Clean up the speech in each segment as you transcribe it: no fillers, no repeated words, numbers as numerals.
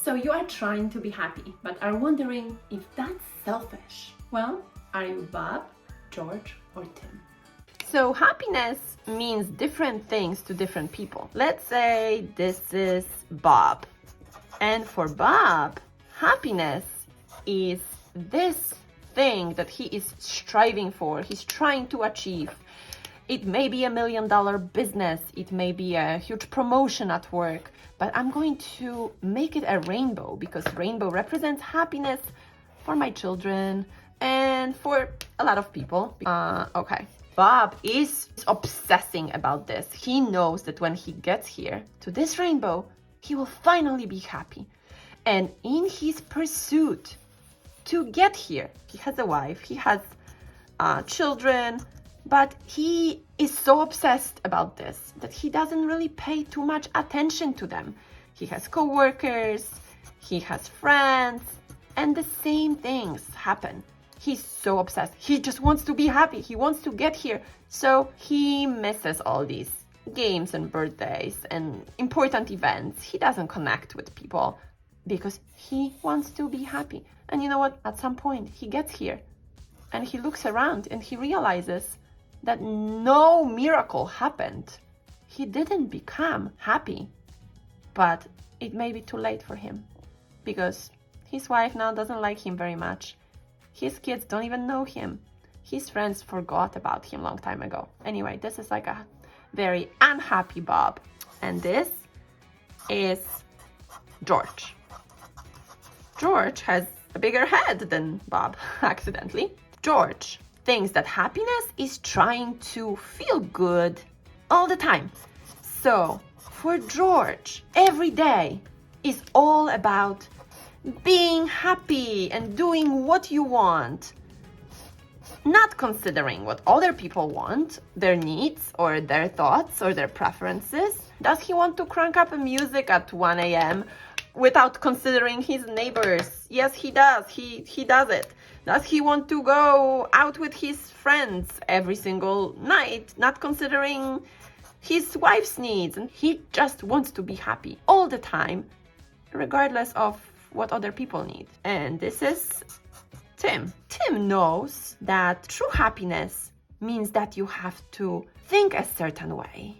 So you are trying to be happy, but are wondering if that's selfish. Well, are you Bob, George, or Tim? So happiness means different things to different people. Let's say this is Bob. And for Bob, happiness is this thing that he is striving for, he's trying to achieve. It may be $1 million business, it may be a huge promotion at work, but I'm going to make it a rainbow because rainbow represents happiness for my children and for a lot of people. Okay. Bob is obsessing about this. He knows that when he gets here to this rainbow, he will finally be happy. And in his pursuit to get here, he has a wife, he has children, but he is so obsessed about this that he doesn't really pay too much attention to them. He has co-workers, he has friends, and the same things happen. He's so obsessed. He just wants to be happy. He wants to get here. So he misses all these games and birthdays and important events. He doesn't connect with people because he wants to be happy. And you know what? At some point, he gets here and he looks around and he realizes that no miracle happened. He didn't become happy, but it may be too late for him because his wife now doesn't like him very much. His kids don't even know him. His friends forgot about him a long time ago. Anyway, this is like a very unhappy Bob. And this is George. George has a bigger head than Bob, accidentally. George thinks that happiness is trying to feel good all the time. So for George, every day is all about being happy and doing what you want, not considering what other people want, their needs or their thoughts or their preferences. Does he want to crank up music at 1 a.m. without considering his neighbors? Yes, he does. He does it. Does he want to go out with his friends every single night, not considering his wife's needs? And he just wants to be happy all the time, regardless of what other people need. And this is Tim. Tim knows that true happiness means that you have to think a certain way,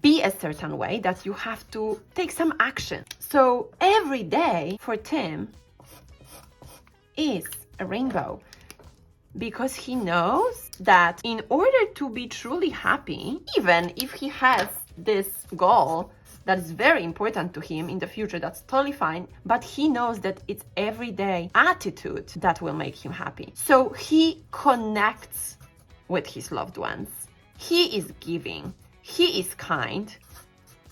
be a certain way, that you have to take some action. So every day for Tim is a rainbow because he knows that in order to be truly happy, even if he has this goal that is very important to him in the future, that's totally fine, but he knows that it's everyday attitude that will make him happy. So he connects with his loved ones. He is giving, he is kind,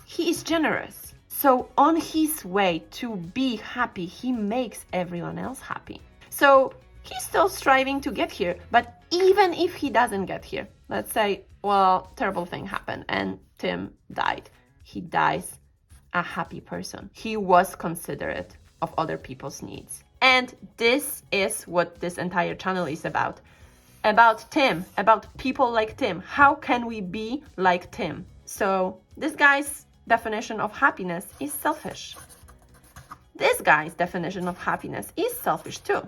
he is generous. So on his way to be happy, he makes everyone else happy. So he's still striving to get here, but even if he doesn't get here, let's say, well, terrible thing happened and Tim died. He dies a happy person. He was considerate of other people's needs. And this is what this entire channel is about. About Tim, about people like Tim. How can we be like Tim? So this guy's definition of happiness is selfish. This guy's definition of happiness is selfish too.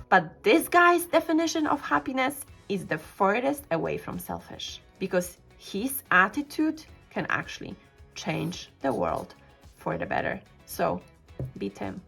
But this guy's definition of happiness is the furthest away from selfish because his attitude can actually change the world for the better. So be Tim.